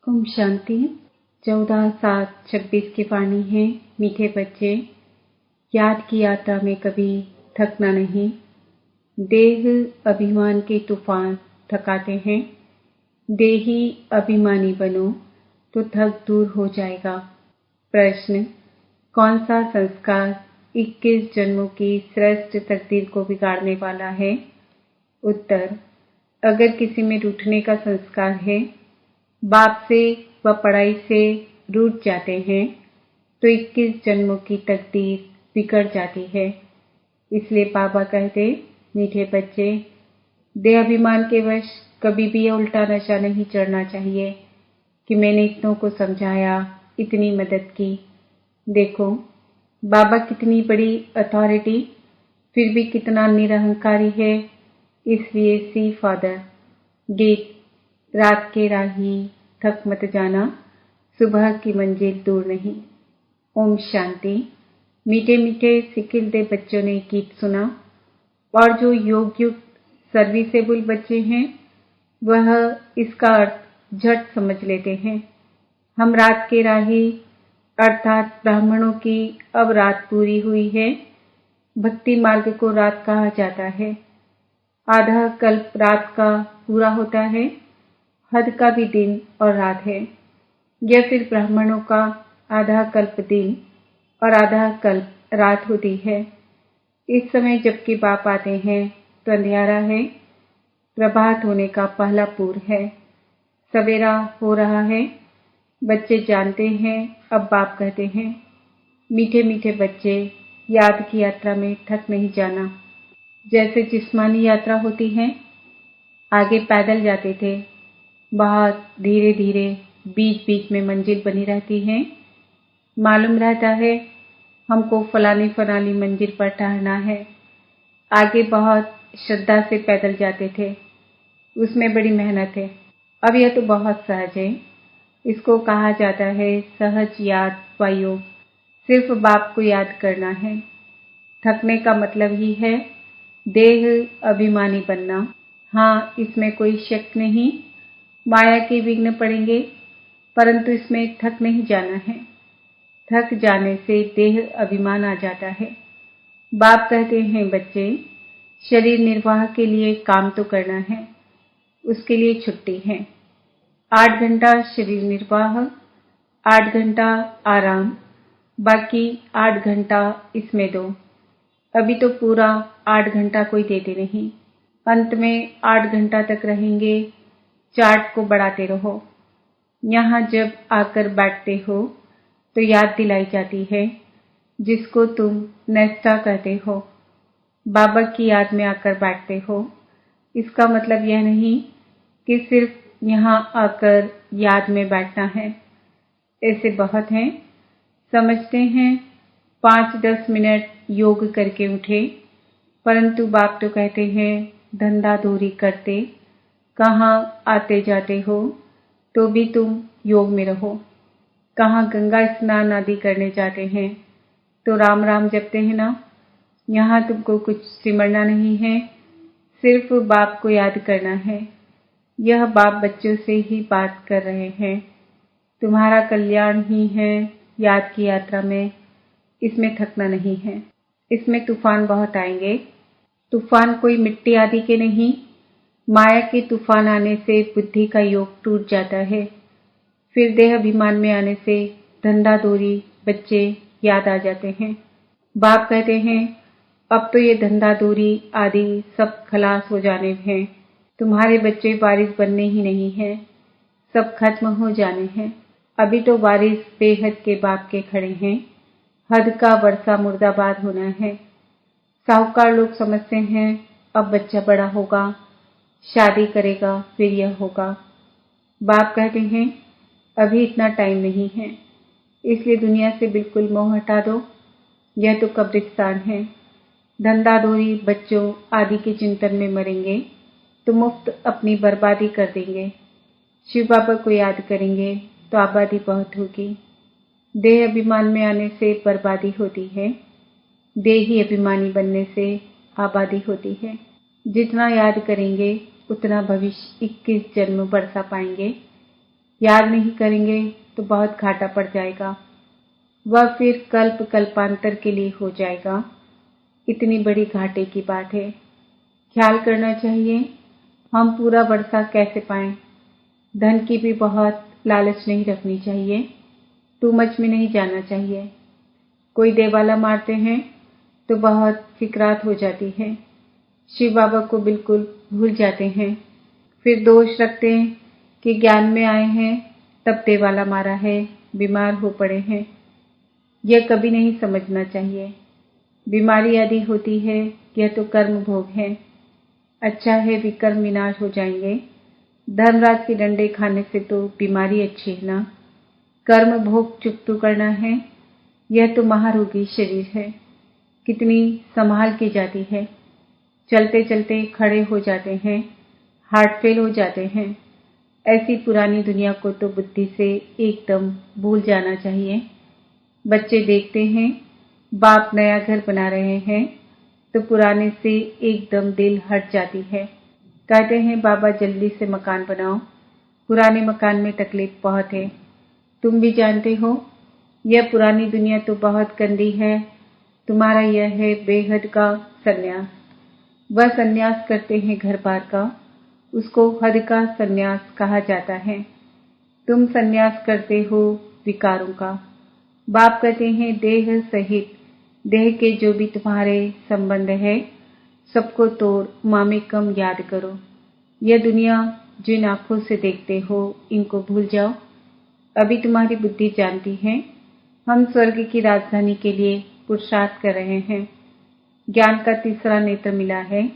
ओम शांति। 14/7/26 की वाणी है। मीठे बच्चे, याद की यात्रा में कभी थकना नहीं। देह अभिमान के तूफान थकाते हैं। देही अभिमानी बनो तो थक दूर हो जाएगा। प्रश्न: कौन सा संस्कार 21 जन्मों की श्रेष्ठ तकदीर को बिगाड़ने वाला है? उत्तर: अगर किसी में रूठने का संस्कार है, बाप से व पढ़ाई से रूठ जाते हैं, तो 21 जन्मों की तकदीर बिगड़ जाती है। इसलिए बाबा कहते, मीठे बच्चे, देहाभिमान के वश कभी भी यह उल्टा नशा नहीं चढ़ना चाहिए कि मैंने इतनों को समझाया, इतनी मदद की। देखो बाबा कितनी बड़ी अथॉरिटी, फिर भी कितना निरहंकारी है। इसलिए सी फादर गीत, रात के राही थक मत जाना, सुबह की मंजिल दूर नहीं। ओम शांति। मीठे मीठे सिखिलते बच्चों ने गीत सुना और जो योग युक्त सर्विसेबल बच्चे हैं वह इसका अर्थ झट समझ लेते हैं। हम रात के राही अर्थात ब्राह्मणों की अब रात पूरी हुई है। भक्ति मार्ग को रात कहा जाता है। आधा कल्प रात का पूरा होता है। हद का भी दिन और रात है। यह फिर ब्राह्मणों का आधा कल्प दिन और आधा कल्प रात होती है। इस समय जबकि बाप आते हैं तो अंधियारा है। प्रभात होने का पहला पूर्व है। सवेरा हो रहा है। बच्चे जानते हैं। अब बाप कहते हैं, मीठे मीठे बच्चे, याद की यात्रा में थक नहीं जाना। जैसे जिस्मानी यात्रा होती है, आगे पैदल जाते थे, बहुत धीरे धीरे बीच बीच में मंजिल बनी रहती है। मालूम रहता है हमको फलानी मंजिल पर ठहरना है। आगे बहुत श्रद्धा से पैदल जाते थे, उसमें बड़ी मेहनत है। अब यह तो बहुत सहज है। इसको कहा जाता है सहज याद व योग। सिर्फ बाप को याद करना है। थकने का मतलब ही है देह अभिमानी बनना। हाँ, इसमें कोई शक नहीं। माया के विघ्न पड़ेंगे, परंतु इसमें थक नहीं जाना है। थक जाने से देह अभिमान आ जाता है। बाप कहते हैं, बच्चे, शरीर निर्वाह के लिए काम तो करना है, उसके लिए छुट्टी है। 8 घंटा शरीर निर्वाह, 8 घंटा आराम, बाकी 8 घंटा इसमें दो। अभी तो पूरा 8 घंटा कोई देते नहीं। अंत में 8 घंटा तक रहेंगे। चार्ट को बढ़ाते रहो। यहाँ जब आकर बैठते हो तो याद दिलाई जाती है, जिसको तुम नेस्टा कहते हो। बाबा की याद में आकर बैठते हो। इसका मतलब यह नहीं कि सिर्फ यहाँ आकर याद में बैठना है। ऐसे बहुत हैं, समझते हैं 5-10 मिनट योग करके उठे, परंतु बाप तो कहते हैं धंधा दूरी करते, कहाँ आते जाते हो तो भी तुम योग में रहो। कहाँ गंगा स्नान आदि करने जाते हैं तो राम राम जपते हैं ना। यहाँ तुमको कुछ सिमरना नहीं है, सिर्फ बाप को याद करना है। यह बाप बच्चों से ही बात कर रहे हैं। तुम्हारा कल्याण ही है याद की यात्रा में। इसमें थकना नहीं है। इसमें तूफान बहुत आएंगे। तूफान कोई मिट्टी आदि के नहीं। माया के तूफान आने से बुद्धि का योग टूट जाता है। फिर देह अभिमान में आने से धंधा दूरी बच्चे याद आ जाते हैं। बाप कहते हैं, अब तो ये धंधा दूरी आदि सब खलास हो जाने हैं। तुम्हारे बच्चे वारिस बनने ही नहीं हैं, सब खत्म हो जाने हैं। अभी तो वारिस बेहद के बाप के खड़े हैं। हद का वर्षा मुर्दाबाद होना है। साहूकार लोग समझते हैं अब बच्चा बड़ा होगा, शादी करेगा, फिर यह होगा। बाप कहते हैं अभी इतना टाइम नहीं है, इसलिए दुनिया से बिल्कुल मोह हटा दो। यह तो कब्रिस्तान है। धंधाधोरी बच्चों आदि के चिंतन में मरेंगे तो मुफ्त अपनी बर्बादी कर देंगे। शिव बाबा को याद करेंगे तो आबादी बहुत होगी। देह अभिमान में आने से बर्बादी होती है। देही अभिमानी बनने से आबादी होती है। जितना याद करेंगे उतना भविष्य 21 जन्म बरसा पाएंगे। याद नहीं करेंगे तो बहुत घाटा पड़ जाएगा। वह फिर कल्प कल्पांतर के लिए हो जाएगा। इतनी बड़ी घाटे की बात है। ख्याल करना चाहिए हम पूरा वर्षा कैसे पाएं। धन की भी बहुत लालच नहीं रखनी चाहिए। टू मच में नहीं जाना चाहिए। कोई देवाला मारते हैं तो बहुत फिकरात हो जाती है। शिव बाबा को बिल्कुल भूल जाते हैं। फिर दोष रखते हैं कि ज्ञान में आए हैं तब देवाला मारा है, बीमार हो पड़े हैं। यह कभी नहीं समझना चाहिए। बीमारी यदि होती है यह तो कर्म भोग है। अच्छा है विकर्म विनाश हो जाएंगे। धर्मराज के डंडे खाने से तो बीमारी अच्छी है ना। कर्म भोग चुकतू करना है। यह तो महारोगी शरीर है। कितनी संभाल की जाती है। चलते चलते खड़े हो जाते हैं, हार्ट फेल हो जाते हैं। ऐसी पुरानी दुनिया को तो बुद्धि से एकदम भूल जाना चाहिए। बच्चे देखते हैं बाप नया घर बना रहे हैं तो पुराने से एकदम दिल हट जाती है। कहते हैं बाबा जल्दी से मकान बनाओ, पुराने मकान में तकलीफ बहुत है। तुम भी जानते हो यह पुरानी दुनिया तो बहुत गंदी है। तुम्हारा यह है बेहद का सन्यास। वह सन्यास करते हैं घर बार का, उसको हद का सन्यास कहा जाता है। तुम सन्यास करते हो विकारों का। बाप कहते हैं देह सहित देह के जो भी तुम्हारे संबंध है सबको तोड़ मामेकम याद करो। यह दुनिया जिन आंखों से देखते हो इनको भूल जाओ। अभी तुम्हारी बुद्धि जानती है हम स्वर्ग की राजधानी के लिए पुरुषार्थ कर रहे हैं। ज्ञान का तीसरा नेत्र मिला है।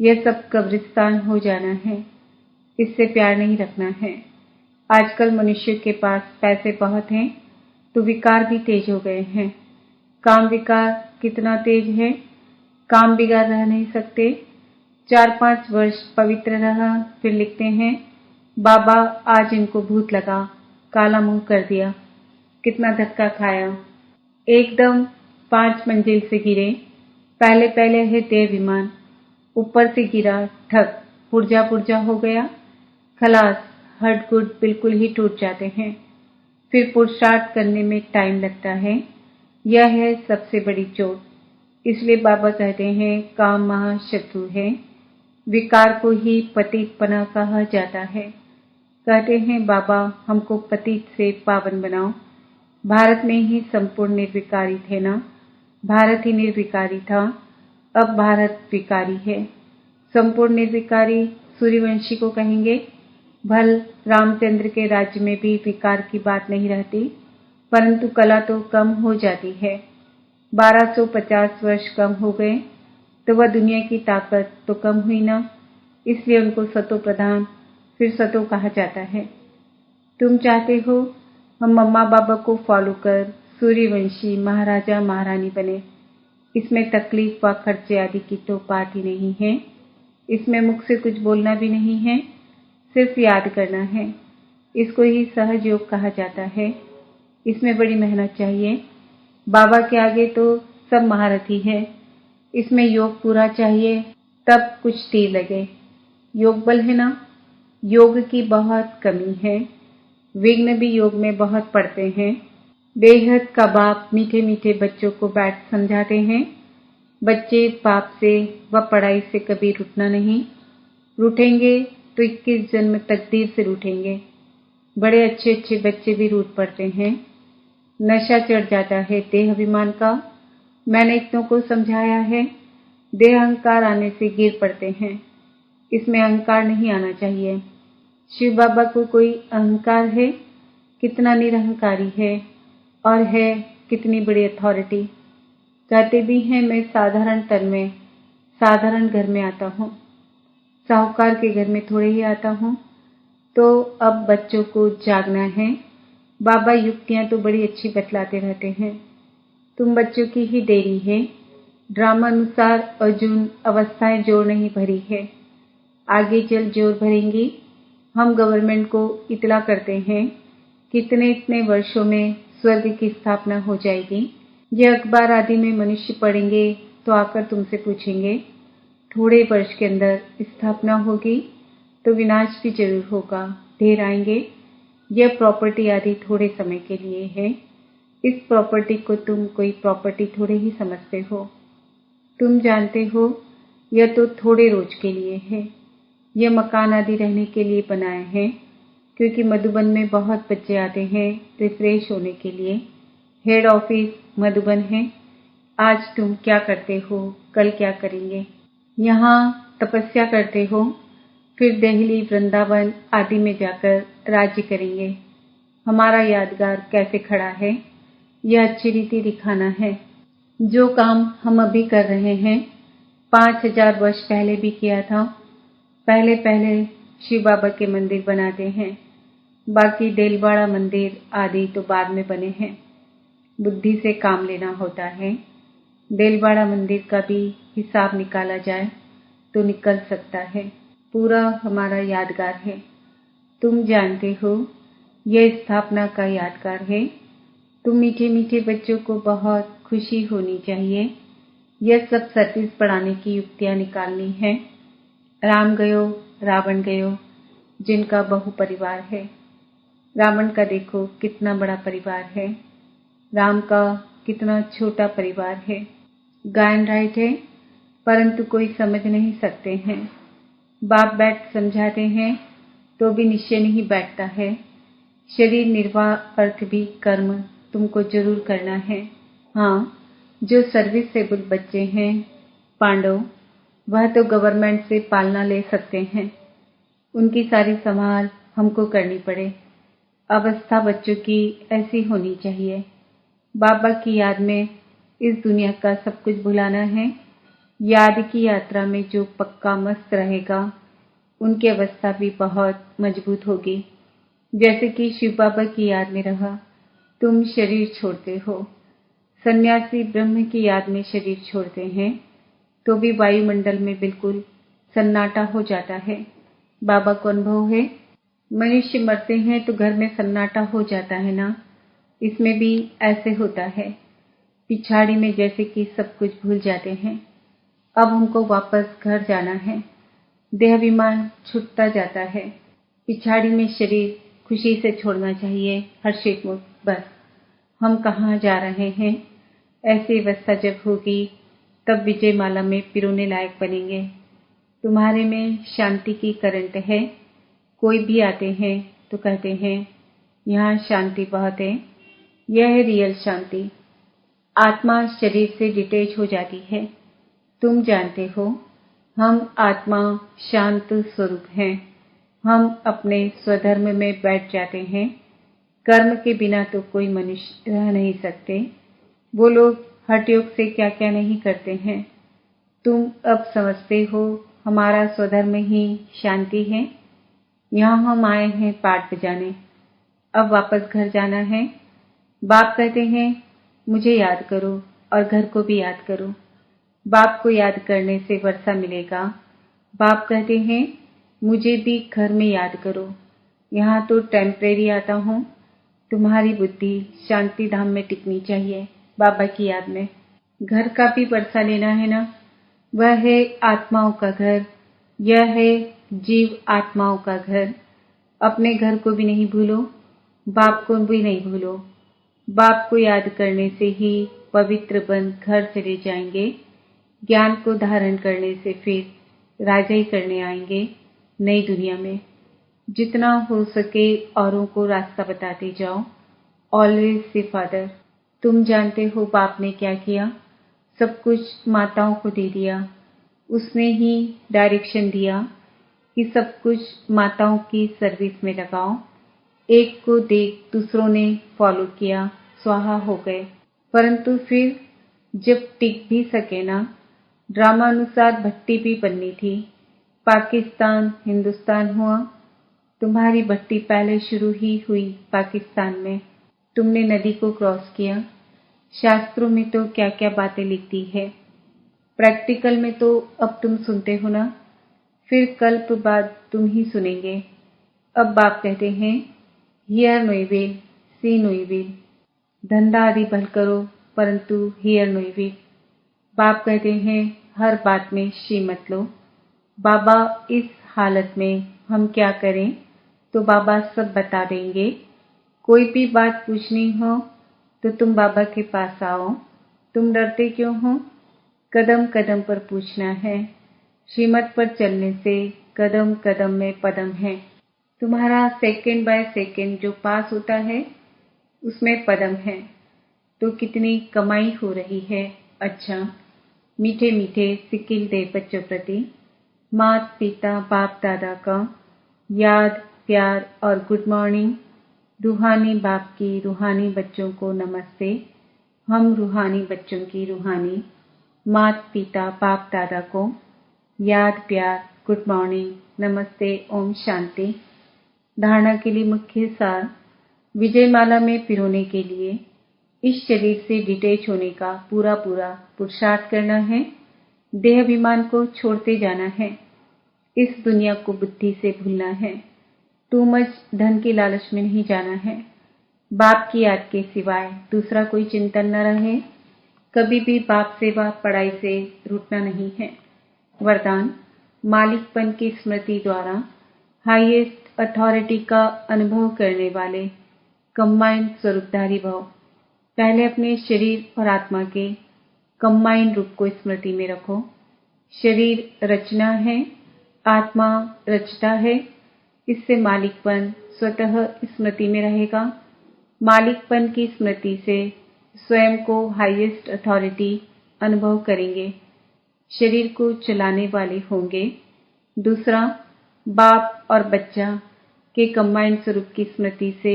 यह सब कब्रिस्तान हो जाना है। इससे प्यार नहीं रखना है। आजकल मनुष्य के पास पैसे बहुत हैं तो विकार भी तेज हो गए हैं। काम विकार कितना तेज है। काम बिगाड़ रह नहीं सकते। 4-5 वर्ष पवित्र रहा फिर लिखते हैं बाबा आज इनको भूत लगा, काला मुंह कर दिया। कितना धक्का खाया। एकदम 5 मंजिल से गिरे। पहले पहले है देह विमान, ऊपर से गिरा, ठक, पुर्जा पुर्जा हो गया। खलास, हड्ड गुड बिल्कुल ही टूट जाते हैं। फिर पुरुषार्थ करने में टाइम लगता है। यह है सबसे बड़ी चोट। इसलिए बाबा कहते हैं काम महाशत्रु है। विकार को ही पतितपना कहा जाता है। कहते हैं बाबा हमको पतित से पावन बनाओ। भारत में ही संपूर्ण निर्विकारी थे ना। भारत ही निर्विकारी था, अब भारत विकारी है। संपूर्ण निर्विकारी सूर्यवंशी को कहेंगे। भल रामचंद्र के राज्य में भी विकार की बात नहीं रहती, परंतु कला तो कम हो जाती है। 1250 वर्ष कम हो गए तो वह दुनिया की ताकत तो कम हुई ना। इसलिए उनको सतो प्रधान फिर सतो कहा जाता है। तुम चाहते हो हम मम्मा बाबा को फॉलो कर सूर्यवंशी महाराजा महारानी बने। इसमें तकलीफ व खर्चे आदि की तो बात ही नहीं है। इसमें मुख से कुछ बोलना भी नहीं है, सिर्फ याद करना है। इसको ही सहज योग कहा जाता है। इसमें बड़ी मेहनत चाहिए। बाबा के आगे तो सब महारथी है। इसमें योग पूरा चाहिए तब कुछ तीर लगे। योग बल है ना। योग की बहुत कमी है। विघ्न भी योग में बहुत पड़ते हैं। बेहद का बाप मीठे मीठे बच्चों को बैठ समझाते हैं। बच्चे बाप से व पढ़ाई से कभी रूठना नहीं। रूठेंगे तो 21 जन्म तकदीर से रूठेंगे। बड़े अच्छे अच्छे बच्चे भी रूठ पड़ते हैं। नशा चढ़ जाता है देह अभिमान का। मैंने इतनों को समझाया है। देह अहंकार आने से गिर पड़ते हैं। इसमें अहंकार नहीं आना चाहिए। शिव बाबा को कोई अहंकार है? कितना निरहंकारी है और है कितनी बड़ी अथॉरिटी। कहते भी हैं मैं साधारण तन में साधारण घर में आता हूँ, साहूकार के घर में थोड़े ही आता हूँ। तो अब बच्चों को जागना है। बाबा युक्तियां तो बड़ी अच्छी बतलाते रहते हैं। तुम बच्चों की ही देरी है। ड्रामा अनुसार अर्जुन अवस्थाएं जोर नहीं भरी है, आगे चल जोर भरेंगी। हम गवर्नमेंट को इतला करते हैं कितने इतने वर्षों में स्वर्ग की स्थापना हो जाएगी। यह अखबार आदि में मनुष्य पढ़ेंगे तो आकर तुमसे पूछेंगे थोड़े वर्ष के अंदर स्थापना होगी तो विनाश भी जरूर होगा, ढेर आएंगे। यह प्रॉपर्टी आदि थोड़े समय के लिए है। इस प्रॉपर्टी को तुम कोई प्रॉपर्टी थोड़े ही समझते हो। तुम जानते हो यह तो थोड़े रोज के लिए है। यह मकान आदि रहने के लिए बनाए हैं, क्योंकि मधुबन में बहुत बच्चे आते हैं रिफ्रेश होने के लिए। हेड ऑफिस मधुबन है। आज तुम क्या करते हो, कल क्या करेंगे? यहाँ तपस्या करते हो, फिर दिल्ली, वृंदावन आदि में जाकर राज्य करेंगे। हमारा यादगार कैसे खड़ा है, यह अच्छी रीति दिखाना है। जो काम हम अभी कर रहे हैं 5000 वर्ष पहले भी किया था। पहले पहले शिव बाबा के मंदिर बनाते हैं, बाकी देलवाड़ा मंदिर आदि तो बाद में बने हैं। बुद्धि से काम लेना होता है। देलवाड़ा मंदिर का भी हिसाब निकाला जाए तो निकल सकता है। पूरा हमारा यादगार है। तुम जानते हो यह स्थापना का यादगार है। तुम मीठे मीठे बच्चों को बहुत खुशी होनी चाहिए। यह सब सर्विस बढ़ाने की युक्तियां निकालनी है। राम गयो रावण गयो, जिनका बहु परिवार है। रावण का देखो कितना बड़ा परिवार है, राम का कितना छोटा परिवार है। गायन राइट है, परंतु कोई समझ नहीं सकते हैं। बाप बैठ समझाते हैं तो भी निश्चय नहीं बैठता है। शरीर निर्वाह अर्थ भी कर्म तुमको जरूर करना है। हाँ, जो सर्विसेबल बच्चे हैं पांडव, वह तो गवर्नमेंट से पालना ले सकते हैं। उनकी सारी संभाल हमको करनी पड़े। अवस्था बच्चों की ऐसी होनी चाहिए। बाबा की याद में इस दुनिया का सब कुछ भुलाना है। याद की यात्रा में जो पक्का मस्त रहेगा, उनकी अवस्था भी बहुत मजबूत होगी। जैसे कि शिव बाबा की याद में रहा, तुम शरीर छोड़ते हो। सन्यासी ब्रह्म की याद में शरीर छोड़ते हैं तो भी वायुमंडल में बिल्कुल सन्नाटा हो जाता है। बाबा को अनुभव है। मनुष्य मरते हैं तो घर में सन्नाटा हो जाता है ना, इसमें भी ऐसे होता है। पिछाड़ी में जैसे कि सब कुछ भूल जाते हैं। अब हमको वापस घर जाना है। देहाभिमान छूटता जाता है। पिछाड़ी में शरीर खुशी से छोड़ना चाहिए, हर्षित मुक्त। बस हम कहाँ जा रहे हैं, ऐसी अवस्था जब होगी तब विजय माला में पिरोने लायक बनेंगे। तुम्हारे में शांति की करंट है। कोई भी आते हैं तो कहते हैं यहाँ शांति बहुत है। यह है रियल शांति। आत्मा शरीर से डिटैच हो जाती है। तुम जानते हो हम आत्मा शांत स्वरूप हैं। हम अपने स्वधर्म में बैठ जाते हैं। कर्म के बिना तो कोई मनुष्य रह नहीं सकते। वो लोग हठ योग से क्या क्या नहीं करते हैं। तुम अब समझते हो हमारा स्वधर्म ही शांति है। यहाँ हम आए हैं पाठ बजाने। अब वापस घर जाना है। बाप कहते हैं मुझे याद करो और घर को भी याद करो। बाप को याद करने से वर्षा मिलेगा। बाप कहते हैं मुझे भी घर में याद करो। यहाँ तो टेम्परेरी आता हूँ। तुम्हारी बुद्धि शांति धाम में टिकनी चाहिए, बाबा की याद में। घर का भी वर्षा लेना है ना। वह है आत्माओं का घर। यह है जीव आत्माओं का घर। अपने घर को भी नहीं भूलो, बाप को भी नहीं भूलो। बाप को याद करने से ही पवित्र बन घर चले जाएंगे। ज्ञान को धारण करने से फिर राजाई करने आएंगे नई दुनिया में। जितना हो सके औरों को रास्ता बताते जाओ। Always see father. तुम जानते हो बाप ने क्या किया। सब कुछ माताओं को दे दिया। उसने ही डायरेक्शन दिया कि सब कुछ माताओं की सर्विस में लगाओ। एक को देख दूसरों ने फॉलो किया, स्वाहा हो गए। परंतु फिर जब टिक भी सके ना, ड्रामानुसार भट्टी भी बननी थी। पाकिस्तान हिंदुस्तान हुआ। तुम्हारी भट्टी पहले शुरू ही हुई पाकिस्तान में। तुमने नदी को क्रॉस किया। शास्त्रों में तो क्या क्या बातें लिखती है। प्रैक्टिकल में तो अब तुम सुनते हो ना, फिर कल्प बाद तुम ही सुनेंगे। अब बाप कहते हैं hear no evil, see no evil. धंधा आदि भल करो परंतु हियर नो इविल। बाप कहते हैं हर बात में शी मत लो। बाबा इस हालत में हम क्या करें, तो बाबा सब बता देंगे। कोई भी बात पूछनी हो तो तुम बाबा के पास आओ। तुम डरते क्यों हो? कदम कदम पर पूछना है। श्रीमत पर चलने से कदम कदम में पदम है। तुम्हारा सेकंड बाय सेकंड जो पास होता है उसमें पदम है। तो कितनी कमाई हो रही है। अच्छा, मीठे मीठे सिक्किल दे बच्चों प्रति माता पिता बाप दादा का याद प्यार और गुड मॉर्निंग। रूहानी बाप की रूहानी बच्चों को नमस्ते। हम रूहानी बच्चों की रूहानी माता पिता बाप दादा को याद प्यार गुड मॉर्निंग नमस्ते ओम शांति। धारणा के लिए मुख्य सार। विजयमाला में पिरोने के लिए इस शरीर से डिटैच होने का पूरा पुरुषार्थ करना है। देह अभिमान को छोड़ते जाना है। इस दुनिया को बुद्धि से भूलना है। टू मच धन के लालच में नहीं जाना है। बाप की याद के सिवाय दूसरा कोई चिंतन न रहे। कभी भी बाप सेवा पढ़ाई से रूठना नहीं है। वरदान। मालिकपन की स्मृति द्वारा हाईएस्ट अथॉरिटी का अनुभव करने वाले कंबाइंड स्वरूपधारी भव। पहले अपने शरीर और आत्मा के कंबाइंड रूप को स्मृति में रखो। शरीर रचना है, आत्मा रचता है। इससे मालिकपन स्वतः स्मृति में रहेगा। मालिकपन की स्मृति से स्वयं को हाईएस्ट अथॉरिटी अनुभव करेंगे। शरीर को चलाने वाले होंगे। दूसरा, बाप और बच्चा के कंबाइंड स्वरूप की स्मृति से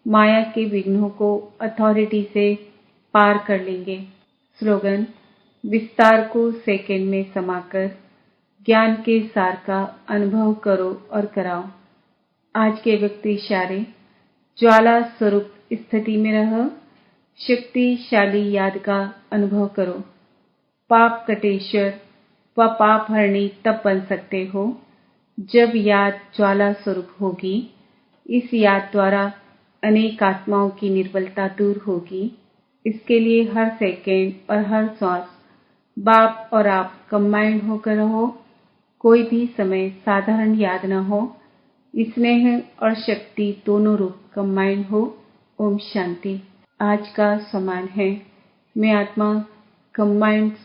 माया के विघ्नों को अथॉरिटी से पार कर लेंगे। स्लोगन। विस्तार को सेकंड में समाकर ज्ञान के सार का अनुभव करो और कराओ। आज के व्यक्ति इशारे। ज्वाला स्वरूप स्थिति में रह शक्तिशाली याद का अनुभव करो। पाप कटेश्वर व पाप हरणी तब बन सकते हो जब याद ज्वाला स्वरूप होगी। इस याद द्वारा अनेक आत्माओं की निर्बलता दूर होगी। इसके लिए हर सेकंड और हर श्वास बाप और आप कंबाइंड होकर रहो। कोई भी समय साधारण याद न हो। स्नेह और शक्ति दोनों रूप कंबाइंड हो। ओम शांति। आज का समान है। मैं आत्मा कंबाइंड